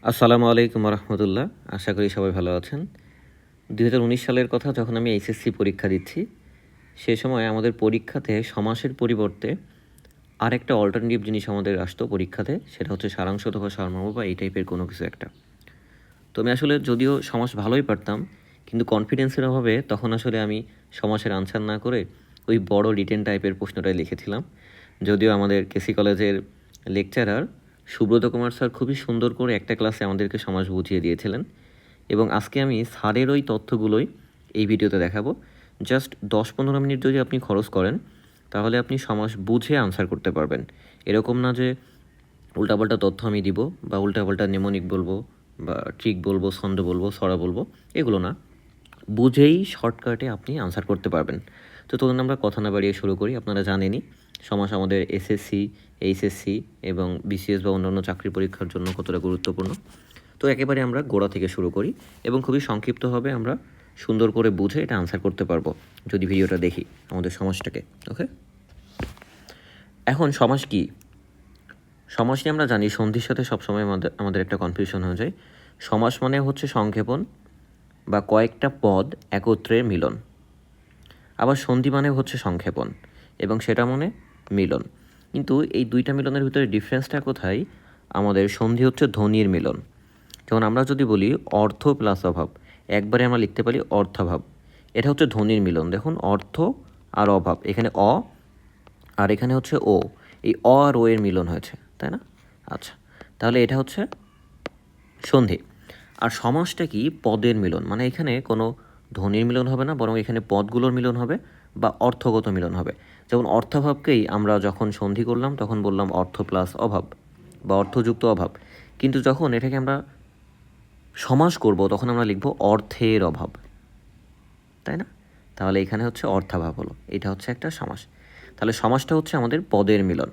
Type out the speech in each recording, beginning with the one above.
আসসালামু আলাইকুম রহমতুল্লাহ। আশা করি সবাই ভালো আছেন। 2019 সালের কথা, যখন আমি এইচএসসি পরীক্ষা দিচ্ছি, সে সময় আমাদের পরীক্ষাতে সমাসের পরিবর্তে আরেকটা অল্টারনেটিভ জিনিস আমাদের আসতো পরীক্ষাতে, সেটা হচ্ছে সারাংশ অথবা সারমর্ম বা এই টাইপের কোনো কিছু একটা। তো আমি আসলে যদিও সমাস ভালোই পারতাম, কিন্তু কনফিডেন্সের অভাবে তখন আসলে আমি সমাসের আনসার না করে ওই বড় রিটেন টাইপের প্রশ্নটাই লিখেছিলাম। যদিও আমাদের কেসি কলেজের লেকচারার সুব্রত কুমার স্যার খুবই সুন্দর করে একটা ক্লাসে আমাদেরকে সমাস বুঝিয়ে দিয়েছিলেন, এবং আজকে আমি স্যারের ওই তথ্যগুলোই এই ভিডিওতে দেখাবো। জাস্ট 10-15 মিনিট যদি আপনি খরচ করেন, তাহলে আপনি সমাস বুঝে আনসার করতে পারবেন। এরকম না যে উল্টাপাল্টা তথ্য আমি দিব, বা উল্টাপাল্টা নেমোনিক বলবো, বা ট্রিক বলবো, ছন্দ বলবো, ছড়া বলবো, এগুলো না। বুঝেই শর্টকাটে আপনি আনসার করতে পারবেন। তো তখন আমরা কথা না বাড়িয়ে শুরু করি। আপনারা জানেনই সমাস আমাদের এসএসসি, এইচএসসি এবং বিসিএস বা অন্যান্য চাকরি পরীক্ষার জন্য কতটা গুরুত্বপূর্ণ। তো একেবারে আমরা গোড়া থেকে শুরু করি এবং খুবই সংক্ষিপ্তভাবে আমরা সুন্দর করে বুঝে এটা আনসার করতে পারবো যদি ভিডিওটা দেখি আমাদের সমাজটাকে। ওকে, এখন সমাস কি? সমাস নিয়ে আমরা জানি সন্ধির সাথে সবসময় আমাদের একটা কনফিউশন হয়ে যায়। সমাস মানে হচ্ছে সংক্ষেপণ বা কয়েকটা পদ একত্রের মিলন। আবার সন্ধি মানে হচ্ছে সংক্ষেপণ এবং সেটা মানে মিলন। কিন্তু এই দুইটা মিলনের ভিতরে ডিফারেন্সটা কোথায়? আমাদের সন্ধি হচ্ছে ধ্বনির মিলন। যেমন আমরা যদি বলি অর্থ প্লাস অভাব, একবারে আমরা লিখতে পারি অর্থাভাব। এটা হচ্ছে ধ্বনির মিলন। দেখুন, অর্থ আর অভাব, এখানে অ আর এখানে হচ্ছে ও, এই অ আর ও এর মিলন হয়েছে, তাই না? আচ্ছা, তাহলে এটা হচ্ছে সন্ধি। আর সমাসটা কি? পদের মিলন। মানে এখানে কোনো ধ্বনির মিলন হবে না, বরং এখানে পদগুলোর মিলন হবে বা অর্থগত মিলন হবে। যেমন অর্থাভাবকেই আমরা যখন সন্ধি করলাম তখন বললাম অর্থ প্লাস অভাব বা অর্থযুক্ত অভাব, কিন্তু যখন এটাকে আমরা সমাস করব তখন আমরা লিখব অর্থের অভাব, তাই না? তাহলে এখানে হচ্ছে অর্থাভাব হলো, এটা হচ্ছে একটা সমাস। তাহলে সমাসটা হচ্ছে আমাদের পদের মিলন,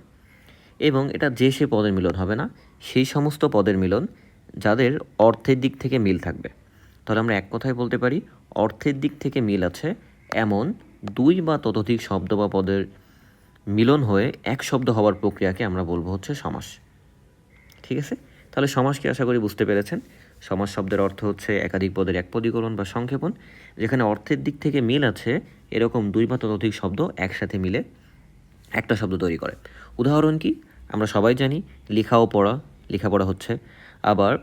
এবং এটা যে সে পদের মিলন হবে না, সেই সমস্ত পদের মিলন যাদের অর্থের দিক থেকে মিল থাকবে। তাহলে আমরা এক কথায় বলতে পারি অর্থের দিক থেকে মিল আছে এমন দুই বা ততোধিক শব্দ বা পদের মিলন হয়ে এক শব্দ হওয়ার প্রক্রিয়াকে আমরা বলবো হচ্ছে সমাস। ঠিক আছে? তাহলে সমাস কি আশা করি বুঝতে পেরেছেন। সমাস শব্দের অর্থ হচ্ছে একাধিক পদের একপদীকরণ বা সংক্ষেপণ, যেখানে অর্থের দিক থেকে মিল আছে এরকম দুই বা ততোধিক শব্দ একসাথে মিলে একটা শব্দ তৈরি করে। উদাহরণ কি? আমরা সবাই জানি লেখা ও পড়া। লেখাপড়া হচ্ছে। আবার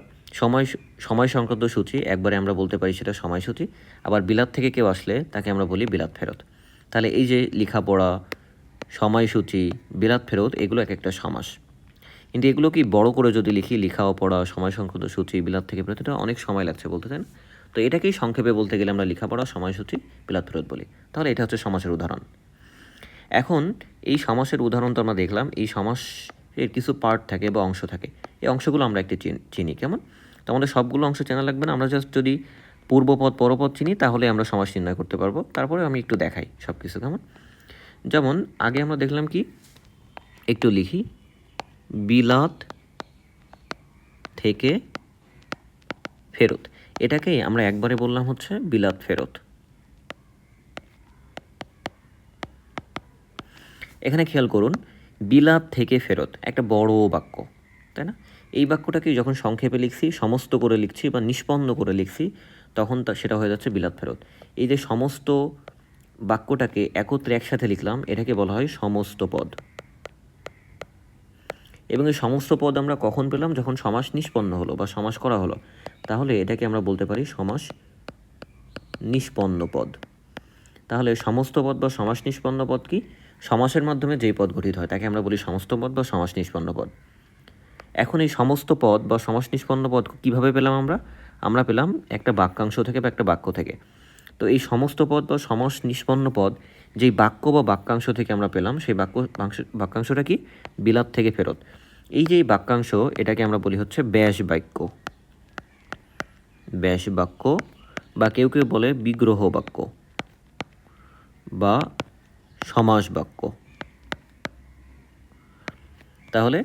সময় সময় সংক্রান্ত সূচি, একবারে আমরা বলতে পারি সেটা সময়সূচি। আবার বিলাত থেকে কেউ আসলে তাকে আমরা বলি বিলাত ফেরত। তাহলে এই যে লেখাপড়া, সময়সূচি, বিলাত ফেরত, এগুলো এক একটা সমাস। কিন্তু এগুলো কি বড় করে যদি লিখি, লেখা ও পড়া, সময় সংক্রান্ত সূচি, বিলাত থেকে ফেরত, এটা অনেক সময় লাগছে বলতে, তাই না? তো এটাকেই সংক্ষেপে বলতে গেলে আমরা লেখাপড়া, সময়সূচি, বিলাত ফেরত বলি। তাহলে এটা হচ্ছে সমাসের উদাহরণ। এখন এই সমাসের উদাহরণ তো আমরা দেখলাম। এই সমাসের কিছু পার্ট থাকে বা অংশ থাকে, এই অংশগুলো আমরা একটু চিনি। কেমন? তো আমাদের সবগুলো অংশ চেনা লাগবে না, আমরা জাস্ট যদি পূর্বপদ পরপদ চিনি তাহলে আমরা সমাস নির্ণয় করতে পারবো। তারপরে আমি একটু দেখাই সব কিছু। কেমন? যেমন আগে আমরা দেখলাম কি, একটু লিখি, বিলাত থেকে ফেরত, এটাকেই আমরা একবারে বললাম হচ্ছে বিলাত ফেরত। এখানে খেয়াল করুন, বিলাত থেকে ফেরত একটা বড় বাক্য, তাই না? এই বাক্যটাকে যখন সংক্ষেপে লিখছি, সমস্ত করে লিখছি বা নিষ্পন্ন করে লিখছি, তখন সেটা হয়ে যাচ্ছে বিলাত ফেরত। এই যে সমস্ত বাক্যটাকে একত্রে একসাথে লিখলাম, এটাকে বলা হয় সমস্ত পদ। এবং এই সমস্ত পদ আমরা কখন পেলাম? যখন সমাস নিষ্পন্ন হলো বা সমাস করা হলো। তাহলে এটাকে আমরা বলতে পারি সমাস নিষ্পন্ন পদ। তাহলে সমস্ত পদ বা সমাস নিষ্পন্ন পদ কি? সমাসের মাধ্যমে যেই পদ গঠিত হয় তাকে আমরা বলি সমস্ত পদ বা সমাস নিষ্পন্ন পদ। এখন এই সমস্ত পদ বা সমাস নিষ্পন্ন পদ কীভাবে পেলাম আমরা? আমরা পেলাম একটা বাক্যাংশ থেকে বা একটা বাক্য থেকে। তো এই সমস্ত পদ বা সমাস নিষ্পন্ন পদ যেই বাক্য বা বাক্যাংশ থেকে আমরা পেলাম, সেই বাক্যাংশটা কি? বিলাত থেকে ফেরত। এই যে বাক্যাংশ, এটাকে আমরা বলি হচ্ছে ব্যাস বাক্য। ব্যাস বাক্য, বা কেউ কেউ বলে বিগ্রহ বাক্য বা সমাস বাক্য। তাহলে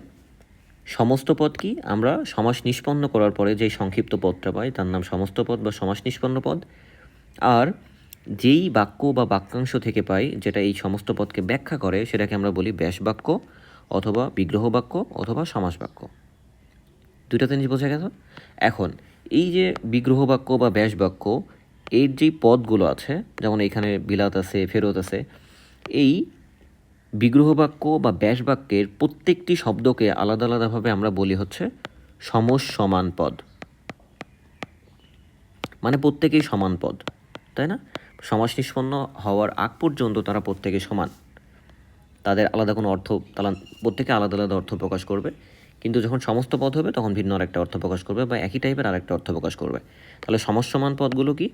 সমস্ত পদ কি? আমরা সমাস নিষ্পন্ন করার পরে যে সংক্ষিপ্ত পদটা পাই তার নাম সমস্ত পদ বা সমাস নিষ্পন্ন পদ। আর যেই বাক্য বা বাক্যাংশ থেকে পাই যেটা এই সমস্ত পদকে ব্যাখ্যা করে, সেটাকে আমরা বলি ব্যাস বাক্য অথবা বিগ্রহ বাক্য অথবা সমাস বাক্য। দুইটা জিনিস বোঝা গেল। এখন এই যে বিগ্রহ বাক্য বা ব্যাস বাক্য, এর যেই পদগুলো আছে, যেমন এখানে বিলাত আছে, ফেরত আছে, এই বিগ্রহ বাক্য বা ব্যাস বাক্যের প্রত্যেকটি শব্দকে আলাদা আলাদাভাবে আমরা বলি হচ্ছে সমসমান পদ। মানে প্রত্যেকেই সমান পদ, তাই না? সমাস নিষ্পন্ন হওয়ার আগ পর্যন্ত তারা প্রত্যেকে সমান, তাদের আলাদা কোনো অর্থ, তারা প্রত্যেকে আলাদা আলাদা অর্থ প্রকাশ করবে, কিন্তু যখন সমস্ত পদ হবে তখন ভিন্ন আরেকটা অর্থ প্রকাশ করবে বা একই টাইপের আরেকটা অর্থ প্রকাশ করবে। তাহলে সমসমান পদগুলো কি?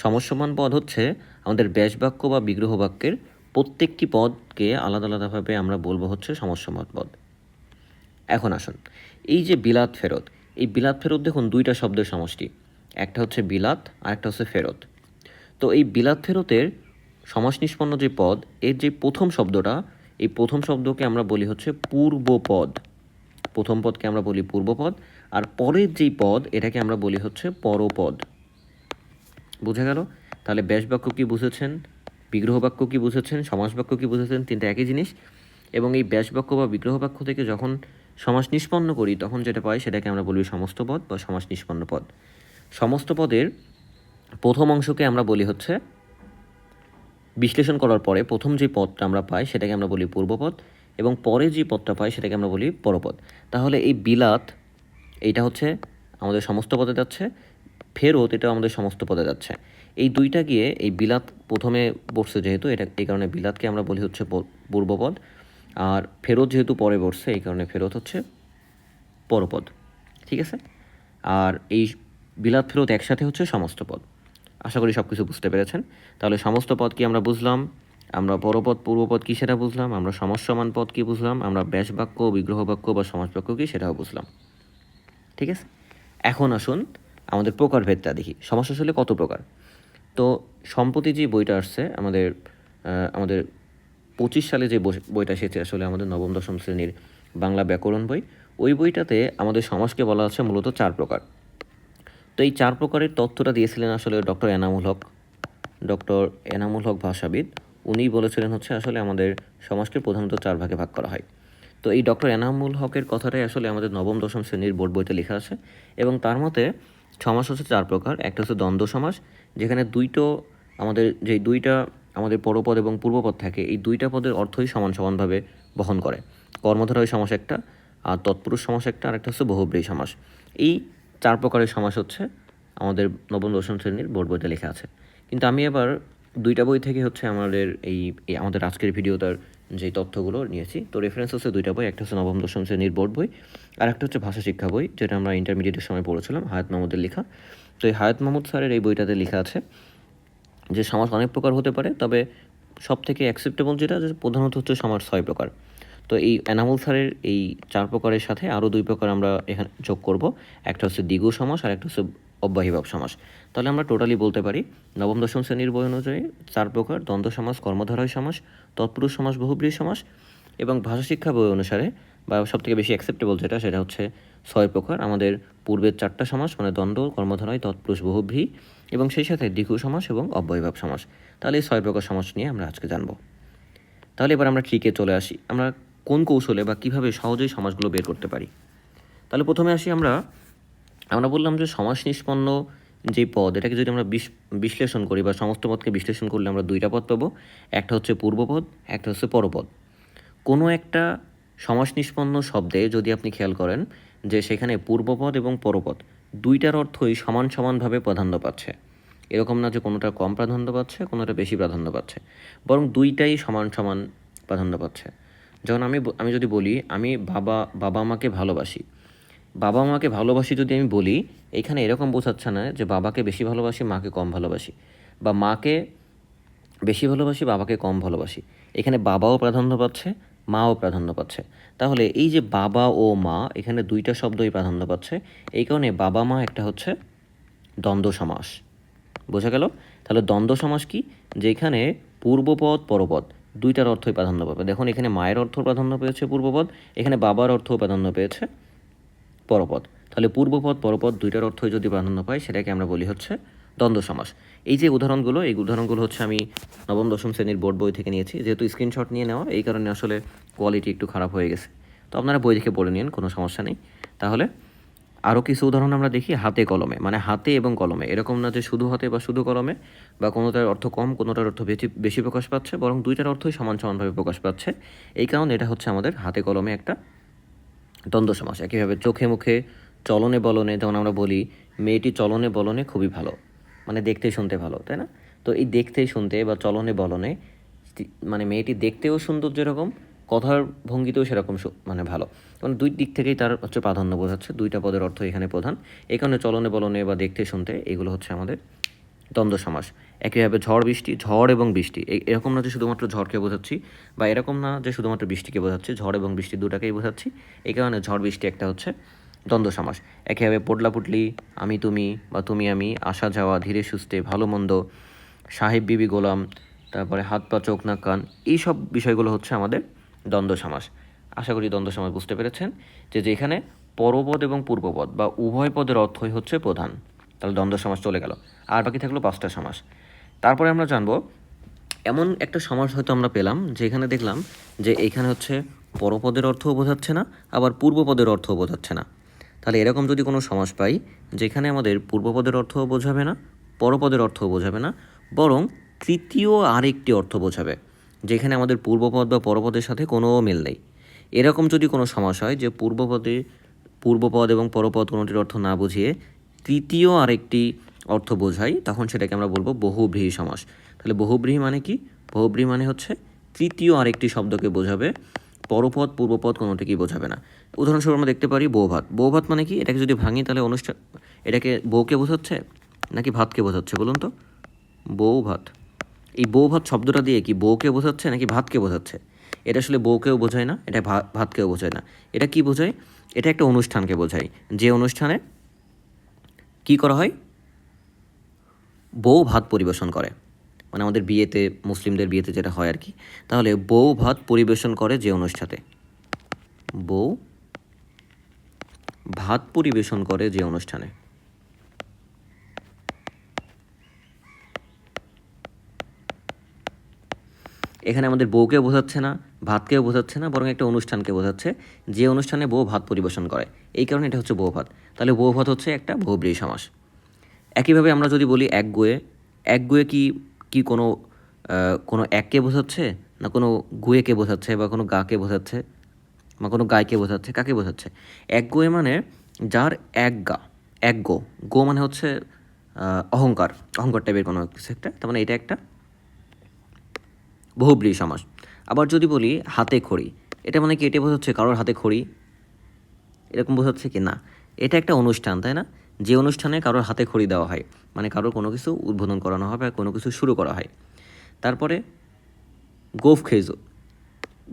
সমসমান পদ হচ্ছে আমাদের ব্যাস বাক্য বা বিগ্রহ বাক্যের প্রত্যেকটি পদকে আলাদা আলাদাভাবে আমরা বলবো হচ্ছে সমসমান পদ। এখন আসুন, এই যে বিলাত ফেরত, এই বিলাত ফেরত দেখুন দুইটা শব্দের সমষ্টি, একটা হচ্ছে বিলাত আর একটা হচ্ছে ফেরত। তো এই বিলাত ফেরতের সমাস নিষ্পন্ন যে পদ, এর যে প্রথম শব্দটা, এই প্রথম শব্দকে আমরা বলি হচ্ছে পূর্বপদ। প্রথম পদকে আমরা বলি পূর্বপদ, আর পরের যেই পদ এটাকে আমরা বলি হচ্ছে পরপদ। বুঝা গেল? তাহলে ব্যাস বাক্য কী বুঝেছেন, বিগ্রহ বাক্য কী বুঝেছেন, সমাস বাক্য কী বুঝেছেন, তিনটা একই জিনিস। এবং এই ব্যাস বাক্য বা বিগ্রহ বাক্য থেকে যখন সমাস নিষ্পন্ন করি তখন যেটা পাই সেটাকে আমরা বলি সমস্ত পদ বা সমাস নিষ্পন্ন পদ। সমস্ত পদের প্রথম অংশকে আমরা বলি হচ্ছে, বিশ্লেষণ করার পরে প্রথম যে পদটা আমরা পাই সেটাকে আমরা বলি পূর্বপদ, এবং পরে যে পদটা পাই সেটাকে আমরা বলি পরপদ। তাহলে এই বিলাত, এইটা হচ্ছে আমাদের সমস্ত পদে যাচ্ছে, ফেরত এটা আমাদের সমস্ত পদে যাচ্ছে। এই দুইটা গিয়ে এই বিলাত প্রথমে বসছে যেহেতু, এটা এই কারণে বিলাতকে আমরা বলি হচ্ছে পূর্বপদ, আর ফেরত যেহেতু পরে বসছে এই কারণে ফেরত হচ্ছে পরপদ। ঠিক আছে? আর এই বিলাত ফেরত একসাথে হচ্ছে সমস্ত পদ। আশা করি সব কিছু বুঝতে পেরেছেন। তাহলে সমস্ত পদ কি আমরা বুঝলাম, আমরা পরপদ পূর্বপদ কী সেটা বুঝলাম, আমরা সমসমান পদ কী বুঝলাম, আমরা ব্যাস বাক্য, বিগ্রহ বাক্য বা সমাস বাক্য কী সেটাও বুঝলাম। ঠিক আছে? এখন আসুন আমাদের প্রকারভেদটা দেখি। সমাস আসলে কত প্রকার। তো সম্প্রতি যে বইটা আসছে আমাদের আমাদের 25 সালে যে বইটা এসেছে আসলে আমাদের নবম দশম শ্রেণীর বাংলা ব্যাকরণ বই, ওই বইটাতে আমাদের সমাজকে বলা আছে মূলত 4 প্রকার। তো এই 4 প্রকারের তথ্যটা দিয়েছিলেন আসলে ডক্টর এনামুল হক ভাষাবিদ। উনিই বলেছিলেন হচ্ছে আসলে আমাদের সমাজকে প্রধানত 4 ভাগে ভাগ করা হয়। তো এই ডক্টর এনামুল হকের কথাটাই আসলে আমাদের নবম দশম শ্রেণীর বোর্ড বইতে লেখা আছে, এবং তার মতে সমাস হচ্ছে 4 প্রকার। একটা হচ্ছে দ্বন্দ্ব সমাস, যেখানে দুইটা আমাদের পরপদ এবং পূর্বপদ থাকে, এই দুইটা পদের অর্থই সমান সমানভাবে বহন করে। কর্মধারয় সমাস একটা, আর তৎপুরুষ সমাস একটা, আর একটা হচ্ছে বহুব্রীহি সমাস। এই 4 প্রকারের সমাস হচ্ছে আমাদের নবম দশম শ্রেণীর বোর্ড বইতে লেখা আছে। কিন্তু আমি এবার দুইটা বই থেকে হচ্ছে আমাদের আজকের ভিডিওটার যে তথ্যগুলো নিয়েছি। তো রেফারেন্স হচ্ছে দুইটা বই, একটা হচ্ছে নবম দশম শ্রেণীর বোর্ড বই, আর একটা হচ্ছে ভাষা শিক্ষা বই, যেটা আমরা ইন্টারমিডিয়েটের সময় পড়েছিলাম, হায়াত মাহমুদের লেখা। তো এই হায়াত মাহমুদ স্যারের এই বইটাতে লেখা আছে যে সমাস অনেক প্রকার হতে পারে, তবে সব থেকে অ্যাকসেপ্টেবল যেটা প্রধানত হচ্ছে সমাস 6 প্রকার। তো এই এনামুল স্যারের এই 4 প্রকারের সাথে আরও 2 প্রকার আমরা এখানে যোগ করব। একটা হচ্ছে দ্বিগু সমাস আর একটা হচ্ছে অব্যয়ীভাব সমাস। তাহলে আমরা টোটালি বলতে পারি নবম দশম শ্রেণীর বই অনুযায়ী 4 প্রকার: দ্বন্দ্ব সমাস, কর্মধারয় সমাস, তৎপুরুষ সমাস, বহুব্রীহি সমাস। এবং ভাষা শিক্ষা বই অনুসারে বা সবথেকে বেশি অ্যাকসেপ্টেবল সেটা হচ্ছে 6 প্রকার। আমাদের পূর্বের 4টা সমাস মানে দ্বন্দ্ব, কর্মধারয়, তৎপুরুষ, বহুব্রীহি, এবং সেই সাথে দ্বিগু সমাস এবং অব্যয়ীভাব সমাস। তাহলে এই 6 প্রকার সমাস নিয়ে আমরা আজকে জানব। তাহলে এবার আমরা ট্রিকে চলে আসি, আমরা কোন কৌশলে বা কীভাবে সহজেই সমাসগুলো বের করতে পারি। তাহলে প্রথমে আসি, আমরা বললাম যে সমাস নিষ্পন্ন যে পদ, এটাকে যদি আমরা বিশ্লেষণ করি বা সমস্ত পদকে বিশ্লেষণ করলে আমরা 2টা পদ পাবো, একটা হচ্ছে পূর্বপদ, একটা হচ্ছে পরপদ। কোনো একটা সমাস নিষ্পন্ন শব্দে যদি আপনি খেয়াল করেন যে সেখানে পূর্বপদ এবং পরপদ দুইটার অর্থই সমান সমানভাবে প্রাধান্য পাচ্ছে, এরকম না যে কোনোটা কম প্রাধান্য পাচ্ছে, কোনোটা বেশি প্রাধান্য পাচ্ছে, বরং দুইটাই সমান সমান প্রাধান্য পাচ্ছে। যেমন আমি যদি বলি আমি বাবা মাকে ভালোবাসি, বাবা মাকে ভালোবাসি যদি আমি বলি, এখানে এরকম বোঝাচ্ছে না যে বাবাকে বেশি ভালোবাসি, মাকে কম ভালোবাসি, বা মাকে বেশি ভালোবাসি, বাবাকে কম ভালোবাসি। এখানে বাবাও প্রাধান্য পাচ্ছে, মাও প্রাধান্য পাচ্ছে। তাহলে এই যে বাবা ও মা, এখানে 2টা শব্দই প্রাধান্য পাচ্ছে, এই কারণে বাবা মা একটা হচ্ছে দ্বন্দ্ব সমাস। বোঝা গেল? তাহলে দ্বন্দ্ব সমাস কি? যেখানে পূর্বপদ পরপদ 2টার অর্থই প্রাধান্য পাবে। দেখুন এখানে মায়ের অর্থ প্রাধান্য পেয়েছে পূর্বপদ, এখানে বাবার অর্থও প্রাধান্য পেয়েছে পরপদ। তাহলে পূর্বপদ পরপদ 2টার অর্থই যদি প্রাধান্য পায় সেটাকে আমরা বলি হচ্ছে দ্বন্দ্ব সমাস। এই উদাহরণগুলো হচ্ছে আমি নবম দশম শ্রেণীর বোর্ড বই থেকে নিয়েছি, যেহেতু স্ক্রিনশট নিয়ে নেওয়া এই কারণে আসলে কোয়ালিটি একটু খারাপ হয়ে গেছে। তো আপনারা বই দেখে পড়ে নিন, কোনো সমস্যা নেই। তাহলে আরও কিছু উদাহরণ আমরা দেখি হাতে কলমে, মানে হাতে এবং কলমে, এরকম না যে শুধু হাতে বা শুধু কলমে, বা কোনোটার অর্থ কম কোনোটার অর্থ বেশি বেশি প্রকাশ পাচ্ছে, বরং দুইটার অর্থই সমান সমানভাবে প্রকাশ পাচ্ছে। এই কারণে এটা হচ্ছে আমাদের হাতে কলমে একটা দ্বন্দ্ব সমাস। একইভাবে চোখে মুখে, চলনে বলনে, যেমন আমরা বলি মেয়েটি চলনে বলনে খুবই ভালো, মানে দেখতে শুনতে ভালো, তাই না? তো এই দেখতে শুনতে বা চলনে বলনে, মানে মেয়েটি দেখতেও সুন্দর যেরকম, কথার ভঙ্গিতেও সেরকম মানে ভালো, কারণ দুই দিক থেকেই তার হচ্ছে প্রাধান্য বোঝাচ্ছে, দুইটা পদের অর্থ এখানে প্রধান। এই কারণে চলনে বলনে বা দেখতে শুনতে এগুলো হচ্ছে আমাদের দ্বন্দ্ব সমাস। একইভাবে ঝড় বৃষ্টি, ঝড় এবং বৃষ্টি, এরকম না যে শুধুমাত্র ঝড়কে বোঝাচ্ছি, বা এরকম না যে শুধুমাত্র বৃষ্টিকে বোঝাচ্ছি, ঝড় এবং বৃষ্টি দুটাকেই বোঝাচ্ছি। এই কারণে ঝড় বৃষ্টি একটা হচ্ছে দ্বন্দ্ব সমাস। একইভাবে পোটলা পুটলি, আমি তুমি বা তুমি আমি, আসা যাওয়া, ধীরে সুস্থে, ভালো মন্দ, সাহেব বিবি গোলাম, তারপরে হাত পা চোখ নাক কান, এইসব বিষয়গুলো হচ্ছে আমাদের দ্বন্দ্ব সমাস। আশা করি দ্বন্দ্ব সমাস বুঝতে পেরেছেন, যে যেখানে পরপদ এবং পূর্বপদ বা উভয় পদের অর্থই হচ্ছে প্রধান। তাহলে দ্বন্দ্ব সমাস চলে গেল, আর বাকি থাকলো 5টা সমাস। তারপরে আমরা জানবো এমন একটা সমাস হয়তো আমরা পেলাম যেখানে দেখলাম যে এইখানে হচ্ছে পরপদের অর্থও বোঝাচ্ছে না, আবার পূর্বপদের অর্থও বোঝাচ্ছে না। তাহলে এরকম যদি কোনো সমাস পাই যেখানে আমাদের পূর্বপদের অর্থও বোঝাবে না, পরপদের অর্থও বোঝাবে না, বরং তৃতীয় আরেকটি অর্থ বোঝাবে, যেখানে আমাদের পূর্বপদ বা পরপদের সাথে কোনো মিল নেই, এরকম যদি কোনো সমাস হয় যে পূর্বপদ এবং পরপদ কোনোটির অর্থ না বুঝিয়ে তৃতীয় আরেকটি অর্থ বোঝাই, তখন সেটাকে আমরা বলবো বহুব্রীহি সমাস। তাহলে বহুব্রীহি মানে কি? বহুব্রীহি মানে হচ্ছে তৃতীয় আরেকটি শব্দকে বোঝাবে, পরপদ পূর্বপদ কোনোটিকেই বোঝাবে না। উদাহরণস্বরূপ আমরা দেখতে পারি বৌভাত। বৌভাত মানে কি? এটাকে যদি ভাঙি তাহলে এটাকে বউকে বোঝাচ্ছে নাকি ভাতকে বোঝাচ্ছে বলুন তো? বৌভাত। এই বৌভাত শব্দটা দিয়ে কি বউকে বোঝাচ্ছে নাকি ভাতকে বোঝাচ্ছে? এটা আসলে বউকেও বোঝায় না, এটা ভাতকেও বোঝায় না। এটা কি বোঝায়? এটা একটা অনুষ্ঠানকে বোঝায়, যে অনুষ্ঠানে কি করা হয়? বউ ভাত পরিবেশন করে, মানে আমাদের বিয়েতে, মুসলিমদের বিয়েতে যেটা হয় আর কি। তাহলে বউ ভাত পরিবেশন করে যে অনুষ্ঠানে, বউ ভাত পরিবেশন করে যে অনুষ্ঠানে। এখানে আমাদের বউকেও বোঝাচ্ছে না, ভাতকেও বোঝাচ্ছে না, বরং একটা অনুষ্ঠানকে বোঝাচ্ছে, যে অনুষ্ঠানে বউ ভাত পরিবেশন করে। এই কারণে এটা হচ্ছে বউ ভাত। তাহলে বউ ভাত হচ্ছে একটা বহুব্রীহি সমাস। একইভাবে আমরা যদি বলি একগুয়ে, একগুয়ে কি কি কোনো কোনো এককে বোঝাচ্ছে, না কোনো গুয়েকে বোঝাচ্ছে, বা কোনো গাকে বোঝাচ্ছে, বা কোনো গায়কে বোঝাচ্ছে? কাকে বোঝাচ্ছে? একগুয়ে মানে যার এক গা, এক গো। গো মানে হচ্ছে অহংকার, অহংকার টাইপের কোনো কিছু একটা, তার মানে এটা একটা বহুব্রীহি সমাস। আবার যদি বলি হাতে খড়ি, এটা মানে কি? এটা বোঝাচ্ছে কারোর হাতে খড়ি, এরকম বোঝাচ্ছে কি? না, এটা একটা অনুষ্ঠান, তাই না? যে অনুষ্ঠানে কারোর হাতে খড়ি দেওয়া হয়, মানে কারোর কোনো কিছু উদ্বোধন করানো হয় বা কোনো কিছু শুরু করা হয়। তারপরে গোফ খেজুর,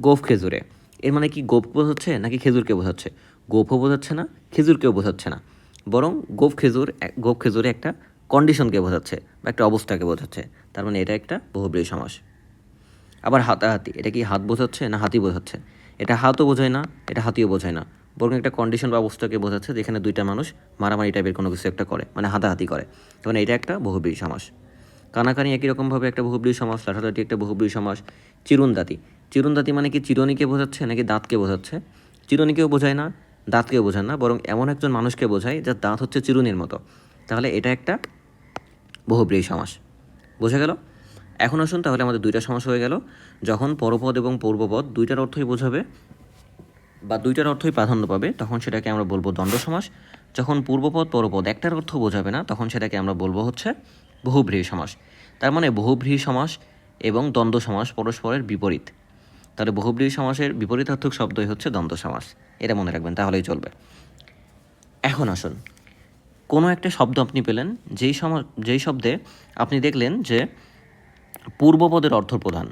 গোফ খেজুরে, এর মানে কি? গোপ বোঝাচ্ছে নাকি খেজুরকে বোঝাচ্ছে? গোফও বোঝাচ্ছে না, খেজুরকেও বোঝাচ্ছে না, বরং গোফ খেজুরে একটা কন্ডিশনকে বোঝাচ্ছে বা একটা অবস্থাকে বোঝাচ্ছে। তার মানে এটা একটা বহুব্রীহি সমাস। আবার হাতাহাতি, এটা কি হাত বোঝাচ্ছে না হাতি বোঝাচ্ছে? এটা হাতও বোঝায় না, এটা হাতিও বোঝায় না, বরং একটা কন্ডিশন বা অবস্থাকে বোঝাচ্ছে যেখানে দুইটা মানুষ মারামারি টাইপের কোনো কিছু একটা করে, মানে হাতাহাতি করে। তখন এটা একটা বহুব্রীহি সমাস। কানাকানি একই রকমভাবে একটা বহুব্রীহি সমাস। লাঠালাঠি একটা বহুব্রীহি সমাস। চিরুনদাতি, চিরুনদাতি মানে কি? চিরুনিকে বোঝাচ্ছে নাকি দাঁতকে বোঝাচ্ছে? চিরুনিকেও বোঝায় না, দাঁতকেও বোঝায় না, বরং এমন একজন মানুষকে বোঝায় যার দাঁত হচ্ছে চিরুনির মতো। তাহলে এটা একটা বহুব্রীহি সমাস। বোঝা গেল? এখন আসুন তাহলে আমাদের দুইটা সমাস হয়ে গেল। যখন পরপদ এবং পূর্বপদ দুইটার অর্থই বোঝাবে বা দুইটার অর্থই প্রাধান্য পাবে, তখন সেটাকে আমরা বলবো দ্বন্দ্ব সমাস। যখন পূর্বপদ পরপদ একটার অর্থ বোঝাবে না, তখন সেটাকে আমরা বলবো হচ্ছে বহুব্রীহি সমাস। তার মানে বহুব্রীহি সমাস এবং দ্বন্দ্ব সমাস পরস্পরের বিপরীত। তাহলে বহুব্রীহি সমাসের বিপরীতার্থক শব্দই হচ্ছে দ্বন্দ্ব সমাস, এটা মনে রাখবেন, তাহলেই চলবে। এখন আসুন, কোনো একটা শব্দ আপনি পেলেন, যেই শব্দে আপনি দেখলেন যে পূর্বপদের অর্থ প্রধান।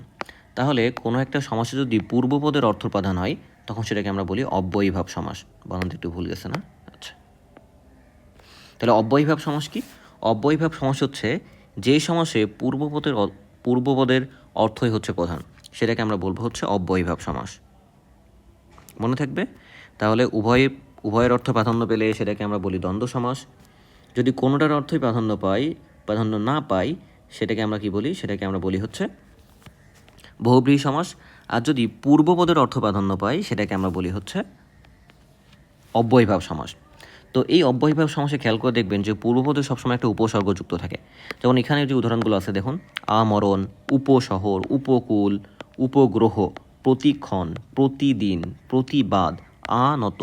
তাহলে কোনো একটা সমাসে যদি পূর্বপদের অর্থ প্রধান হয়, তখন সেটাকে আমরা বলি অব্যয়ীভাব সমাস। বানানটা একটু ভুল গেছে না? আচ্ছা, তাহলে অব্যয়ীভাব সমাস কি? অব্যয়ীভাব সমাস হচ্ছে যেই সমাসে পূর্বপদের অর্থই হচ্ছে প্রধান, সেটাকে আমরা বলবো হচ্ছে অব্যয়ীভাব সমাস। মনে থাকবে? তাহলে উভয়ের অর্থ প্রাধান্য পেলে সেটাকে আমরা বলি দ্বন্দ্ব সমাস। যদি কোনোটার অর্থই প্রাধান্য না পাই, সেটাকে আমরা কি বলি? সেটাকে আমরা বলি হচ্ছে বহুব্রীহি সমাস। আর যদি পূর্বপদের অর্থ প্রাধান্য পাই, সেটাকে আমরা বলি হচ্ছে অব্যয়ীভাব সমাস। তো এই অব্যয়ভাব সমাসে খেয়াল করে দেখবেন যে পূর্বপদে সবসময় একটা উপসর্গ যুক্ত থাকে। যেমন এখানে যে উদাহরণগুলো আছে দেখুন, আমরণ, উপশহর, উপকূল, উপগ্রহ, প্রতিক্ষণ, প্রতিদিন, প্রতিবাদ, আনত,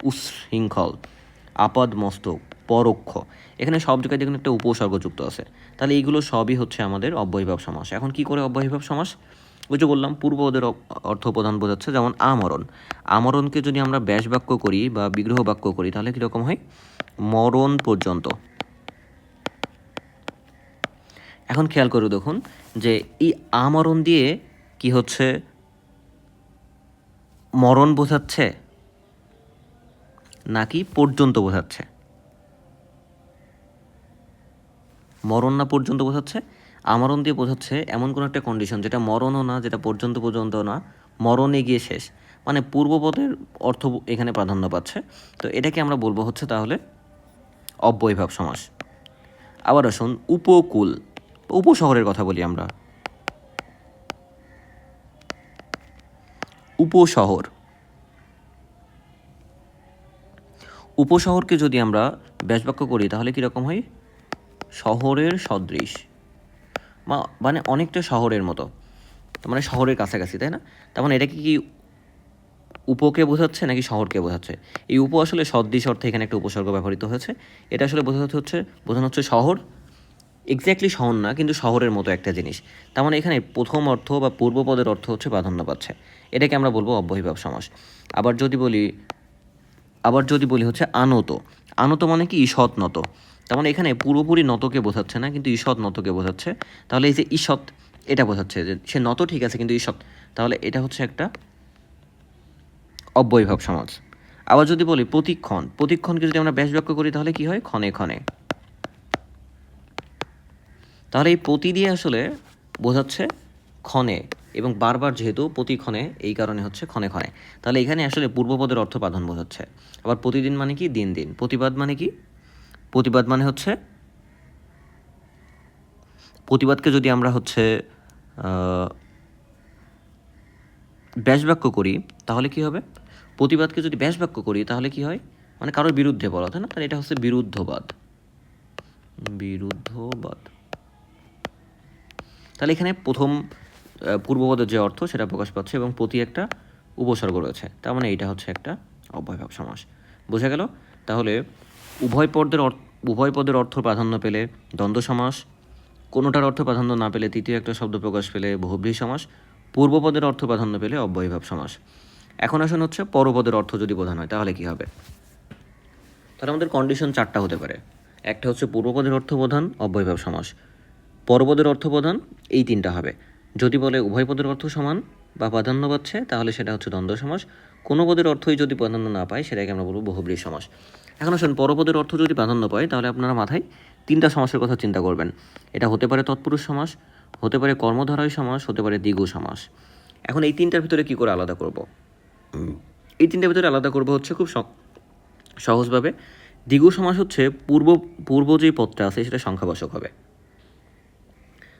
উচ্ছৃঙ্খল, আপাদমস্তক, পরোক্ষ, এখানে সব জায়গায় দেখুন একটা উপসর্গ যুক্ত আছে। তাহলে এইগুলো সবই হচ্ছে আমাদের অব্যয়ভাব সমাস। এখন কি করে অব্যয়ভাব সমাস? ওই যে বললাম পূর্বপদের অর্থ প্রধান বোঝাচ্ছে, যেমন আমরণ। আমরণকে যদি আমরা ব্যাস বাক্য করি বা বিগ্রহ বাক্য করি তাহলে কীরকম হয়? মরণ পর্যন্ত। এখন খেয়াল করে দেখুন যে এই আমরণ দিয়ে কি হচ্ছে? মরণ বোঝাচ্ছে নাকি পর্যন্ত বোঝাচ্ছে? মরণ না পর্যন্ত বোঝাচ্ছে? আমরণ দিয়ে বোঝাচ্ছে এমন কোনো একটা কন্ডিশন যেটা মরণও না, যেটা পর্যন্ত না, মরণে গিয়ে শেষ, মানে পূর্বপদের অর্থ এখানে প্রাধান্য পাচ্ছে। তো এটাকে আমরা বলবো হচ্ছে তাহলে অব্যয়ভাব সমাস। আবার আসুন উপকূল, উপশহরের কথা বলি আমরা। উপশহর, উপশহরকে যদি আমরা ব্যাসবাক্য করি তাহলে কীরকম হয়? শহরের সদৃশ, মানে অনেকটা শহরের মতো, মানে শহরের কাছাকাছি, তাই না? তার মানে এটা কি উপকে বোঝাচ্ছে নাকি শহরকে বোঝাচ্ছে? এই উপ আসলে সদৃশ অর্থে এখানে একটা উপসর্গ ব্যবহৃত হয়েছে। এটা আসলে বোঝানো হচ্ছে শহর, এক্স্যাক্টলি শহর না, কিন্তু শহরের মতো একটা জিনিস। তার মানে এখানে প্রথম অর্থ বা পূর্বপদের অর্থ হচ্ছে প্রাধান্য পাচ্ছে। এটাকে আমরা বলবো অব্যয়ভাব সমাস। আবার যদি বলি হচ্ছে আনত। আনত মানে কি? ঈষৎ নত। তার মানে এখানে পুরোপুরি নতকে বোঝাচ্ছে না, কিন্তু ঈষৎ নতকে বোঝাচ্ছে। তাহলে এই যে ঈষৎ, এটা বোঝাচ্ছে যে সে নত ঠিক আছে কিন্তু ঈষৎ, তাহলে এটা হচ্ছে একটা অব্যয়ভাব সমাস। আবার যদি বলি প্রতিক্ষণ, প্রতিক্ষণকে যদি আমরা ব্যাস বাক্য করি তাহলে কি হয়? ক্ষণে ক্ষণে। তাহলে এই প্রতি দিয়ে আসলে বোঝাচ্ছে ক্ষণে, এবং বারবার যেহেতু প্রতিক্ষণে, এই কারণে হচ্ছে ক্ষণে ক্ষণে। তাহলে এখানে আসলে পূর্বপদের অর্থ প্রাধান্য বোঝাচ্ছে। আবার প্রতিদিন মানে কি? দিন দিন। প্রতিবাদ মানে কি? প্রতিবাদ মানে হচ্ছে, প্রতিবাদকে যদি আমরা হচ্ছে ব্যাস বাক্য করি তাহলে কি হবে? প্রতিবাদকে যদি ব্যাস বাক্য করি তাহলে কি হয়? মানে কারোর বিরুদ্ধে বলা, তাই না? তাহলে এটা হচ্ছে বিরুদ্ধবাদ। বিরুদ্ধবাদ। তাহলে এখানে প্রথম পূর্বপদের যে অর্থ সেটা প্রকাশ পাচ্ছে এবং প্রতি একটা উপসর্গ রয়েছে, তার মানে এইটা হচ্ছে একটা অব্যয়ভাব সমাস। বোঝা গেল? তাহলে উভয় পদের অর্থ প্রাধান্য পেলে দ্বন্দ্ব সমাস, কোনোটার অর্থ প্রাধান্য না পেলে তৃতীয় একটা শব্দ প্রকাশ পেলে বহুব্রীহি সমাস, পূর্বপদের অর্থ প্রাধান্য পেলে অব্যয়ভাব সমাস। এখন আসুন হচ্ছে পরপদের অর্থ যদি প্রধান হয় তাহলে কি হবে? তাহলে আমাদের কন্ডিশন 4টা হতে পারে। একটা হচ্ছে পূর্বপদের অর্থ প্রধান, অব্যয়ভাব সমাস। পরপদের অর্থ প্রধান, এই 3টা হবে। যদি বলে উভয় পদের অর্থ সমান বা প্রাধান্য পাচ্ছে তাহলে সেটা হচ্ছে দ্বন্দ্ব সমাস। কোনো পদের অর্থই যদি প্রাধান্য না পায় সেটাকে আমরা বলবো বহুব্রীহি সমাস। এখন আসুন পরপদের অর্থ যদি প্রাধান্য পায় তাহলে আপনারা মাথায় 3টা সমাসের কথা চিন্তা করবেন। এটা হতে পারে তৎপুরুষ সমাস, হতে পারে কর্মধারয় সমাস, হতে পারে দ্বিগু সমাস। এখন এই 3টার ভিতরে কী করে আলাদা করব? এই 3টার ভিতরে আলাদা করব হচ্ছে খুব সহজভাবে। দ্বিগু সমাস হচ্ছে পূর্ব যেই পদটা আছে সেটা সংখ্যাবাচক হবে।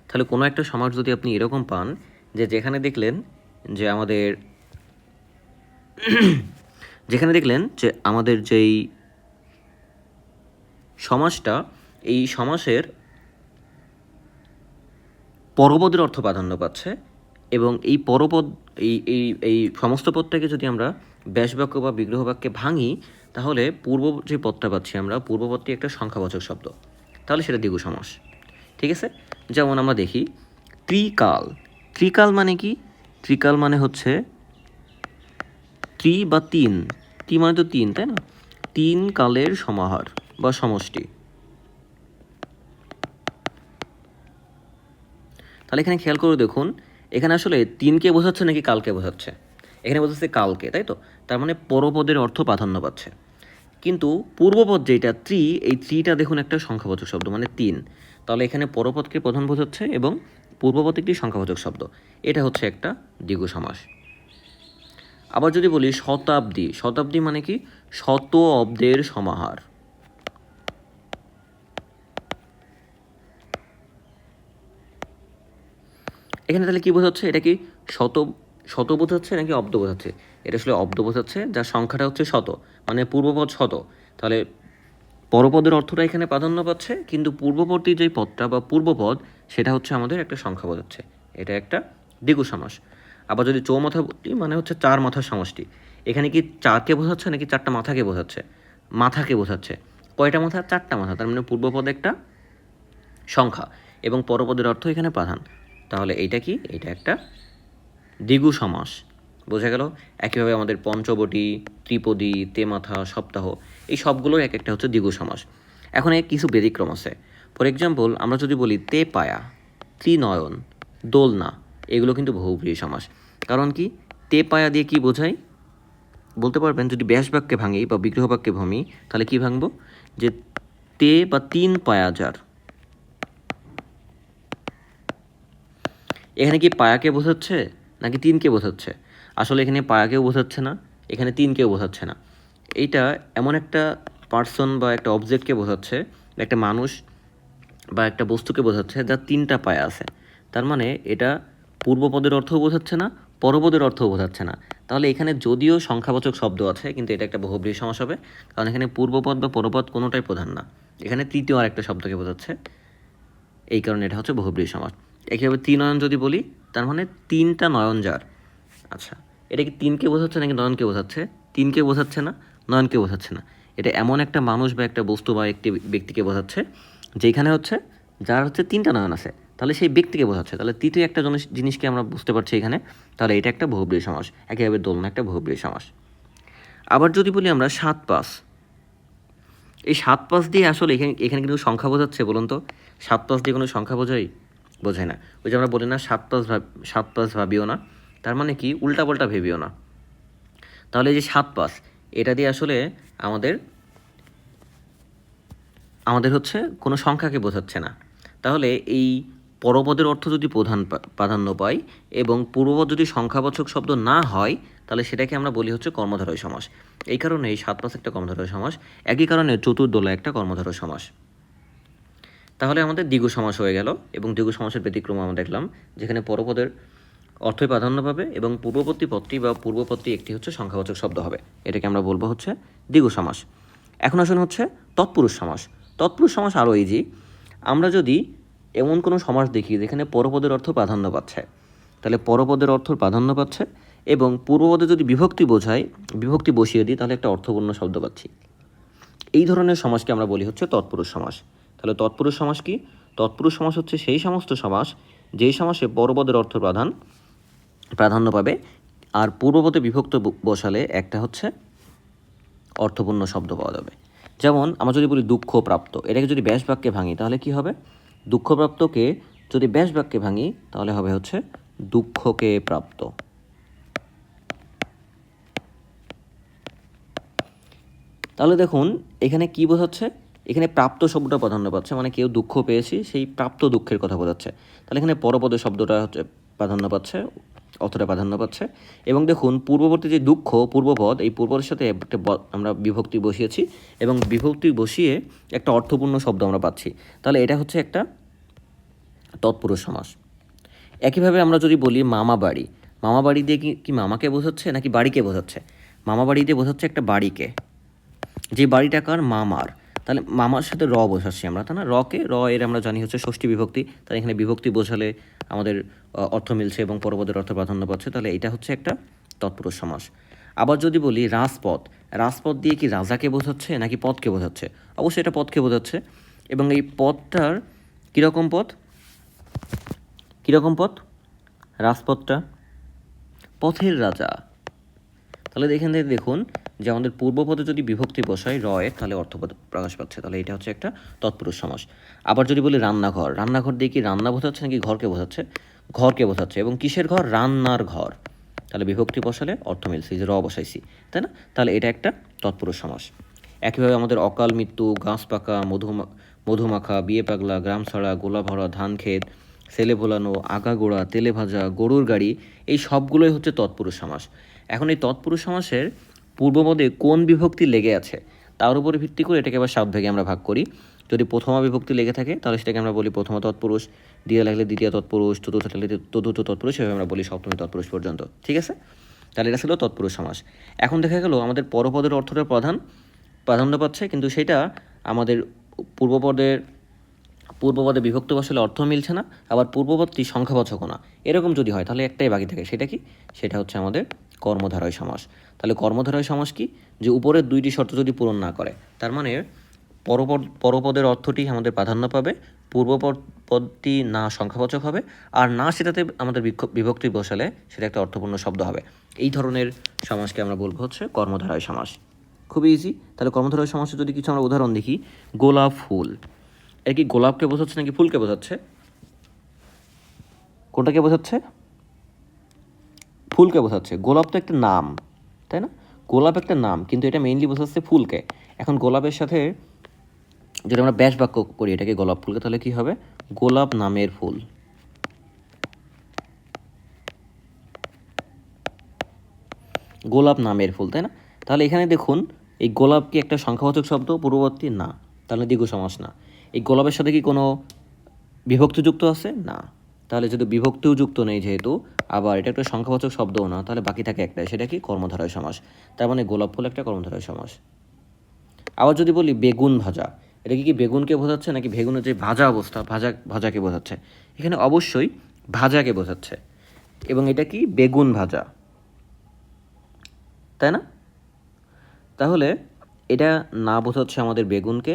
তাহলে কোনো একটা সমাস যদি আপনি এরকম পান যে যেখানে দেখলেন যে আমাদের যেই সমাসটা, এই সমাসের পরপদের অর্থ প্রাধান্য পাচ্ছে এবং এই পরপদ এই এই এই সমস্ত পদটাকে যদি আমরা ব্যাস বাক্য বা বিগ্রহ বাক্যে ভাঙি তাহলে পূর্ব যে পদটা পাচ্ছি আমরা, পূর্বপদটি একটা সংখ্যাবাচক শব্দ, তাহলে সেটা দ্বিগু সমাস। ঠিক আছে? যেমন আমরা দেখি ত্রিকাল। ত্রিকাল মানে কি? ত্রিকাল মানে হচ্ছে ত্রি বা 3, ত্রি মানে তো 3, তাই না? 3 কালের সমাহার বা সমষ্টি। তাহলে এখানে খেয়াল করে দেখুন, এখানে আসলে 3কে বোঝাচ্ছে নাকি কালকে বোঝাচ্ছে? এখানে বোঝাচ্ছে কালকে, তাই তো? তার মানে পরপদের অর্থ প্রাধান্য পাচ্ছে। কিন্তু পূর্বপদ যেটা ত্রি, এই ত্রিটা দেখুন একটা সংখ্যাবাচক শব্দ, মানে 3। তাহলে এখানে পরপদকে প্রধান বোঝাচ্ছে এবং পূর্বপদ একটি সংখ্যাবাচক শব্দ। এটা হচ্ছে একটা দ্বিগু সমাস। আবার যদি বলি শতাব্দী, শতাব্দী মানে কি? শত অব্দের সমাহার। এখানে তাহলে কি বোঝাচ্ছে? এটা কি শত বোঝাচ্ছে নাকি অব্দ বোঝাচ্ছে? এটা আসলে অব্দ বোঝাচ্ছে, যার সংখ্যাটা হচ্ছে শত, মানে পূর্বপদ শত। তাহলে পরপদের অর্থটা এখানে প্রাধান্য পাচ্ছে, কিন্তু পূর্ববর্তী যেই পদটা বা পূর্বপদ সেটা হচ্ছে আমাদের একটা সংখ্যা বোঝাচ্ছে, এটা একটা দ্বিগু সমাস। আবার যদি চৌমাথা বলি মানে হচ্ছে চার মাথার সমষ্টি, এখানে কি চারকে বোঝাচ্ছে নাকি চারটা মাথাকে বোঝাচ্ছে? মাথাকে বোঝাচ্ছে। কয়টা মাথা? চারটা মাথা। তার মানে পূর্বপদ একটা সংখ্যা এবং পরপদের অর্থ এখানে প্রধান। তাহলে এইটা কি? এটা একটা দ্বিগু সমাস। বোঝা গেল? একইভাবে আমাদের পঞ্চবটি, ত্রিপদী, তেমাথা, সপ্তাহ এই সবগুলোর এক একটা হচ্ছে দ্বিগু সমাস। এখন এর কিছু ব্যতিক্রম আছে। ফর এক্সাম্পল আমরা যদি বলি তে পায়া, ত্রিনয়ন, দোলনা, এগুলো কিন্তু বহুব্রীহি সমাস। কারণ কি? তে পায়া দিয়ে কি বোঝাই বলতে পারবেন? যদি ব্যাস বাক্যে ভাঙি বা বিগ্রহ বাক্যে ভাঙি তাহলে কি ভাঙবো? যে তে বা তিন পায়া যার, এখানে কি পায়াকে বোঝাচ্ছে নাকি তিনকে বোঝাচ্ছে? আসলে এখানে পায়াকেও বোঝাচ্ছে না, এখানে তিনকেও বোঝাচ্ছে না। এইটা এমন একটা পার্সন বা একটা অবজেক্টকে বোঝাচ্ছে, একটা মানুষ বা একটা বস্তুকে বোঝাচ্ছে যার তিনটা পায়া আছে। তার মানে এটা পূর্বপদের অর্থও বোঝাচ্ছে না, পরপদের অর্থও বোঝাচ্ছে না। তাহলে এখানে যদিও সংখ্যাবাচক শব্দ আছে কিন্তু এটা একটা বহুব্রীহি সমাস হবে, কারণ এখানে পূর্বপদ বা পরপদ কোনোটাই প্রধান না, এখানে তৃতীয় আরেকটা শব্দকে বোঝাচ্ছে, এই কারণে এটা হচ্ছে বহুব্রীহি সমাস। একইভাবে ত্রিনয়ন যদি বলি তার মানে তিনটা নয়ন যার। আচ্ছা, এটা কি তিনকে বোঝাচ্ছে নাকি নয়নকে বোঝাচ্ছে? তিনকে বোঝাচ্ছে না, নয়নকে বোঝাচ্ছে না। এটা এমন একটা মানুষ বা একটা বস্তু বা একটি ব্যক্তিকে বোঝাচ্ছে যেখানে হচ্ছে যার হচ্ছে তিনটা নয়ন আছে, তাহলে সেই ব্যক্তিকে বোঝাচ্ছে। তাহলে তৃতীয় একটা জিনিসকে আমরা বুঝতে পারছি এখানে, তাহলে এটা একটা বহুব্রীহি সমাস। একইভাবে দোলনা একটা বহুব্রীহি সমাস। আবার যদি বলি আমরা সাত পাঁচ, এই সাত পাঁচ দিয়ে আসলে এখানে এখানে কিন্তু সংখ্যা বোঝাচ্ছে? বলুন তো, সাত পাঁচ দিয়ে কোনো সংখ্যা বোঝাই? বোঝায় না। ওই যে আমরা বলি না সাত পাঁচ ভাবিও না, তার মানে কি উল্টাপাল্টা ভেবিও না। তাহলে এই যে সাত পাঁচ, এটা দিয়ে আসলে আমাদের আমাদের হচ্ছে কোনো সংখ্যাকে বোঝাচ্ছে না। তাহলে এই পরপদের অর্থ যদি প্রাধান্য পায় এবং পূর্বপদ যদি সংখ্যাবাচক শব্দ না হয় তাহলে সেটাকে আমরা বলি হচ্ছে কর্মধারয় সমাস। এই কারণে এই সাত পাঁচ একটা কর্মধারয় সমাস, একই কারণে চতুর্দোলা একটা কর্মধারয় সমাস। তাহলে আমাদের দ্বিগু সমাস হয়ে গেল, এবং দ্বিগু সমাসের ব্যতিক্রম আমরা দেখলাম যেখানে পরপদের অর্থই প্রাধান্য পাবে এবং পূর্ববর্তী পদটি বা পূর্বপদটি একটি হচ্ছে সংখ্যাবাচক শব্দ হবে, এটাকে আমরা বলবো হচ্ছে দ্বিগু সমাস। এখন আসুন হচ্ছে তৎপুরুষ সমাস। তৎপুরুষ সমাস আরও ইজি। আমরা যদি এমন কোনো সমাস দেখি যেখানে পরপদের অর্থ প্রাধান্য পাচ্ছে, তাহলে পরপদের অর্থ প্রাধান্য পাচ্ছে এবং পূর্বপদে যদি বিভক্তি বোঝায়, বিভক্তি বসিয়ে দিই তাহলে একটা অর্থপূর্ণ শব্দ পাচ্ছি, এই ধরনের সমাসকে আমরা বলি হচ্ছে তৎপুরুষ সমাস। তাহলে তৎপুরুষ সমাস কি? তৎপুরুষ সমাস হচ্ছে সেই সমস্ত সমাস যেই সমাসে পরপদের অর্থ প্রাধান্য পাবে আর পূর্বপদে বিভক্ত বসালে একটা হচ্ছে অর্থপূর্ণ শব্দ পাওয়া যাবে। যেমন আমরা যদি বলি দুঃখপ্রাপ্ত, এটাকে যদি ব্যাস বাক্যে ভাঙি তাহলে কি হবে? দুঃখপ্রাপ্তকে যদি ব্যাস বাক্যে ভাঙি তাহলে হবে হচ্ছে দুঃখকে প্রাপ্ত। তাহলে দেখুন এখানে কি বোঝাচ্ছে? এখানে প্রাপ্ত শব্দটা প্রাধান্য পাচ্ছে, মানে কেউ দুঃখ পেয়েছি সেই প্রাপ্ত দুঃখের কথা বোঝাচ্ছে। তাহলে এখানে পরপদের শব্দটা হচ্ছে প্রাধান্য পাচ্ছে, অর্থটা প্রাধান্য পাচ্ছে। এবং দেখুন পূর্ববর্তী যে দুঃখ পূর্বপদ, এই পূর্বপদের সাথে একটা আমরা বিভক্তি বসিয়েছি এবং বিভক্তি বসিয়ে একটা অর্থপূর্ণ শব্দ আমরা পাচ্ছি, তাহলে এটা হচ্ছে একটা তৎপুরুষ সমাস। একইভাবে আমরা যদি বলি মামা বাড়ি, মামা বাড়ি দিয়ে কি মামাকে বোঝাচ্ছে নাকি বাড়িকে বোঝাচ্ছে? মামা বাড়ি দিয়ে বোঝাচ্ছে একটা বাড়িকে, যে বাড়িটা কার? মামার। তাহলে মামার সাথে র বোঝাচ্ছি আমরা, তাই না? র এর আমরা জানি হচ্ছে ষষ্ঠী বিভক্তি, তাহলে এখানে বিভক্তি বোঝালে আমাদের অর্থ মিলছে এবং পরপদের অর্থ প্রাধান্য পাচ্ছে, তাহলে এটা হচ্ছে একটা তৎপুরুষ সমাস। আবার যদি বলি রাজপথ, রাজপথ দিয়ে কি রাজাকে বোঝাচ্ছে নাকি পথকে বোঝাচ্ছে? অবশ্যই এটা পথকে বোঝাচ্ছে। এবং এই পথটার কীরকম পথ? কীরকম পথ? রাজপথটা পথের রাজা। তাহলে এখান থেকে দেখুন যে আমাদের পূর্বপদে যদি বিভক্তি বসাই রয়ের, তাহলে অর্থপদ প্রকাশ পাচ্ছে, তাহলে এটা হচ্ছে একটা তৎপুরুষ সমাস। আবার যদি বলি রান্নাঘর, রান্নাঘর দিয়ে কি রান্না বোঝাচ্ছে নাকি ঘরকে বোঝাচ্ছে? ঘরকে বোঝাচ্ছে। এবং কিসের ঘর? রান্নার ঘর। তাহলে বিভক্তি বসালে অর্থ মিলছে, যে র বসাইছি, তাই না? তাহলে এটা একটা তৎপুরুষ সমাস। একইভাবে আমাদের অকাল মৃত্যু, গাছ পাকা, মধুমাখা, বিয়ে পাগলা, গ্রাম ছাড়া, গোলা ভরা, ধান ক্ষেত, ছেলে ভোলানো, আগাগোড়া, তেলে ভাজা, গরুর গাড়ি, এই সবগুলোই হচ্ছে তৎপুরুষ সমাস। এখন এই তৎপুরুষ সমাসের পূর্বপদে কোন বিভক্তি লেগে আছে তার উপরে ভিত্তি করে এটাকে আবার সাত ভাগে আমরা ভাগ করি। যদি প্রথমা বিভক্তি লেগে থাকে তাহলে সেটাকে আমরা বলি প্রথমা তৎপুরুষ, দ্বিতীয় লাগলে দ্বিতীয় তৎপুরুষ, চতুর্থ লাগলে চতুর্থ তৎপুরুষ, সেভাবে আমরা বলি সপ্তমী তৎপুরুষ পর্যন্ত। ঠিক আছে? তাহলে এটা ছিল তৎপুরুষ সমাস। এখন দেখা গেল আমাদের পরপদের অর্থটা প্রাধান্য পাচ্ছে, কিন্তু সেটা আমাদের পূর্বপদে বিভক্ত বসালে অর্থ মিলছে না, আবার পূর্বপদটি সংখ্যাবাচকও না, এরকম যদি হয় তাহলে একটাই বাকি থাকে, সেটা কি? সেটা হচ্ছে আমাদের কর্মধারয় সমাস। তাহলে কর্মধারয় সমাস কি? যে উপরের দুইটি শর্ত যদি পূরণ না করে, তার মানে পরপদের অর্থটি আমাদের প্রাধান্য পাবে, পূর্বপদটি না সংখ্যাবাচক হবে, আর না সেটাতে আমাদের বিভক্তি বসালে সেটা একটা অর্থপূর্ণ শব্দ হবে। এই ধরনের সমাসকে আমরা বলবো হচ্ছে কর্মধারয় সমাস। খুবই ইজি। তাহলে কর্মধারয় সমাসে যদি কিছু আমরা উদাহরণ দেখি, গোলাপ ফুল, এর কি গোলাপকে বোঝাচ্ছে নাকি ফুলকে বোঝাচ্ছে? কোনটাকে বোঝাচ্ছে? ফুলকে বোঝাচ্ছে। গোলাপ তো একটা নাম, তাই না? গোলাপ একটা নাম, কিন্তু এটা মেইনলি বোঝাচ্ছে ফুলকে। এখন গোলাপের সাথে যদি আমরা ব্যাস বাক্য করি এটাকে গোলাপ ফুলকে, তাহলে কি হবে? গোলাপ নামের ফুল। গোলাপ নামের ফুল, তাই না? তাহলে এখানে দেখুন, এই গোলাপ কি একটা সংখ্যাবাচক শব্দ পূর্ববর্তী? না, তাহলে দ্বিগু সমাস না। এই গোলাপের সাথে কি কোনো বিভক্তি যুক্ত আছে? না। তাহলে যদি বিভক্তিও যুক্ত নেই যেহেতু, আবার এটা একটা সংখ্যাবাচক শব্দও না, তাহলে বাকি থাকে একটাই, সেটা কি? কর্মধারয় সমাস। তার মানে গোলাপ ফুল একটা কর্মধারয় সমাস। আবার যদি বলি বেগুন ভাজা, এটা কি বেগুনকে বোঝাচ্ছে নাকি বেগুনের যে ভাজা অবস্থা ভাজাকে বোঝাচ্ছে? এখানে অবশ্যই ভাজাকে বোঝাচ্ছে, এবং এটা কি? বেগুন ভাজা, তাই না? তাহলে এটা না বোঝাচ্ছে আমাদের বেগুনকে,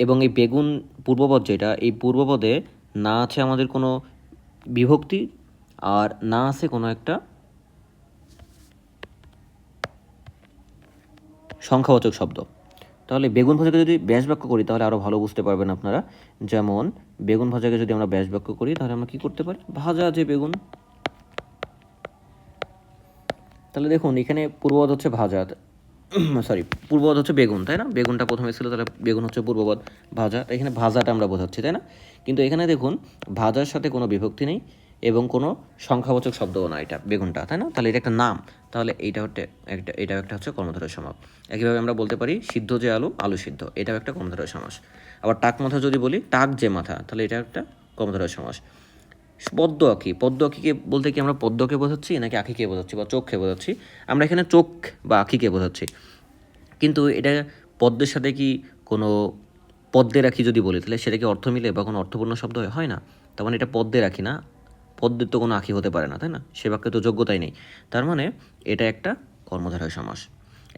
এবং এই বেগুন পূর্বপদ যেটা, এই পূর্বপদে না আছে আমাদের কোনো বিভক্তি, আর না আছে কোনো একটা সংখ্যাবাচক শব্দ। তাহলে বেগুন ভাজাকে যদি ব্যাস বাক্য করি তাহলে আরও ভালো বুঝতে পারবেন আপনারা। যেমন বেগুন ভাজাকে যদি আমরা ব্যাস বাক্য করি তাহলে আমরা কী করতে পারি? ভাজা যে বেগুন। তাহলে দেখুন এখানে পূর্বপদ হচ্ছে ভাজা, পূর্বপদ হচ্ছে বেগুন, তাই না? বেগুনটা প্রথমে ছিল, তাহলে বেগুন হচ্ছে পূর্বপদ, ভাজা, এখানে ভাজাটা আমরা বোঝাচ্ছি, তাই না? কিন্তু এখানে দেখুন ভাজার সাথে কোনো বিভক্তি নেই এবং কোনো সংখ্যাবাচক শব্দও না এটা বেগুনটা, তাই না? তাহলে এটা একটা নাম, তাহলে এটাও একটা হচ্ছে কর্মধারয় সমাস। একইভাবে আমরা বলতে পারি সিদ্ধ যে আলু, আলু সিদ্ধ, এটাও একটা কর্মধারয় সমাস। আবার টাক মাথা যদি বলি, টাক যে মাথা, তাহলে এটা একটা কর্মধারয় সমাস। পদ্ম আঁকিকে বলতে কি আমরা পদ্মকে বোঝাচ্ছি নাকি আঁখিকে বোঝাচ্ছি বা চোখকে বোঝাচ্ছি? আমরা এখানে চোখ বা আঁখিকে বোঝাচ্ছি, কিন্তু এটা পদ্মের সাথে কি কোনো পদ্মের আঁখি যদি বলি তাহলে সেটা কি অর্থ মিলে বা কোনো অর্থপূর্ণ শব্দ হয় না? তার মানে এটা পদ্মের আঁখি না, পদ্মের তো কোনো আঁখি হতে পারে না, তাই না? সে বাক্যে তো যোগ্যতাই নেই। তার মানে এটা একটা কর্মধারয় সমাস।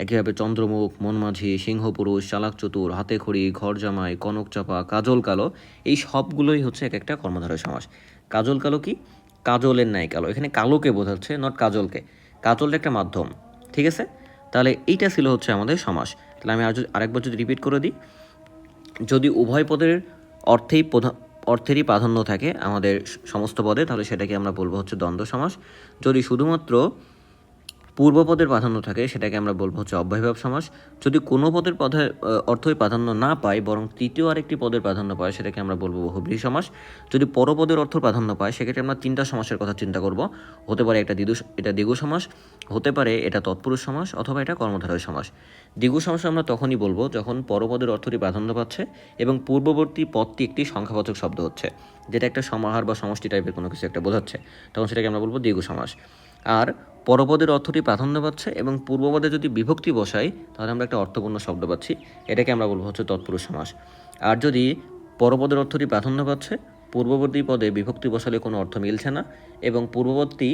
একইভাবে চন্দ্রমুখ, মনমাঝি, সিংহপুরুষ, চালাক চতুর, হাতে খড়ি, ঘর জামাই, কনক চাপা, কাজল কালো, এই সবগুলোই হচ্ছে এক একটা কর্মধারয় সমাস। কাজল কালো কি? কাজলের ন্যায় কালো, এখানে কালোকে বোঝাচ্ছে, নট কাজলকে। কাজলটা একটা মাধ্যম, ঠিক আছে? তাহলে এইটা ছিল হচ্ছে আমাদের সমাস। তাহলে আমি আরেকবার যদি রিপিট করে দিই, যদি উভয় পদের অর্থেরই প্রাধান্য থাকে আমাদের সমস্ত পদে, তাহলে সেটাকে আমরা বলবো হচ্ছে দ্বন্দ্ব সমাস। যদি শুধুমাত্র পূর্বপদের প্রাধান্য থাকে সেটাকে আমরা বলবো হচ্ছে অব্যয়ভাব সমাস। যদি কোনো পদের অর্থই প্রাধান্য না পায় বরং তৃতীয় আরেকটি পদের প্রাধান্য পায় সেটাকে আমরা বলবো বহুব্রীহি সমাস। যদি পরপদের অর্থ প্রাধান্য পায় সেক্ষেত্রে আমরা তিনটা সমাসের কথা চিন্তা করব। হতে পারে এটা দ্বিগু সমাস, হতে পারে এটা তৎপুরুষ সমাস, অথবা এটা কর্মধারয় সমাস। দ্বিগু সমাস আমরা তখনই বলবো যখন পরপদের অর্থটি প্রাধান্য পাচ্ছে এবং পূর্ববর্তী পদটি একটি সংখ্যাবাচক শব্দ হচ্ছে, যেটা একটা সমাহার বা সমষ্টি টাইপের কোনো কিছু একটা বোঝাচ্ছে, তখন সেটাকে আমরা বলবো দ্বিগু সমাস। আর পরপদের অর্থটি প্রাধান্য পাচ্ছে এবং পূর্বপদে যদি বিভক্তি বসাই তাহলে আমরা একটা অর্থপূর্ণ শব্দ পাচ্ছি, এটাকে আমরা বলবো হচ্ছে তৎপুরুষ সমাস। আর যদি পরপদের অর্থটি প্রাধান্য পাচ্ছে, পূর্ববর্তী পদে বিভক্তি বসালে কোনো অর্থ মিলছে না এবং পূর্ববর্তী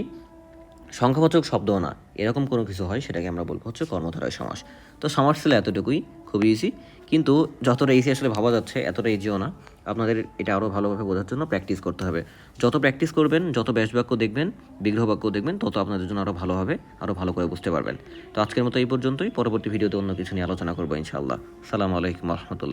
সংখ্যাবাচক শব্দও না, এরকম কোনো কিছু হয় সেটাকে আমরা বলবো হচ্ছে কর্মধারয় সমাস। তো সমাস ছিল এতটুকুই, খুবই ইজি, কিন্তু যতটা ইজি আসলে ভাবা যাচ্ছে এতটা ইজিও না। আপনাদের এটা আরও ভালোভাবে বোঝার জন্য প্র্যাকটিস করতে হবে। যত প্র্যাকটিস করবেন, যত ব্যাস বাক্য দেখবেন, বিগ্রহ বাক্য দেখবেন, তত আপনাদের জন্য আরও ভালো হবে, আরও ভালো করে বুঝতে পারবেন। তো আজকের মতো এই পর্যন্তই, পরবর্তী ভিডিওতে অন্য কিছু নিয়ে আলোচনা করবো ইনশাআল্লাহ। সালামু আলাইকুম রহমতুল্লাহ।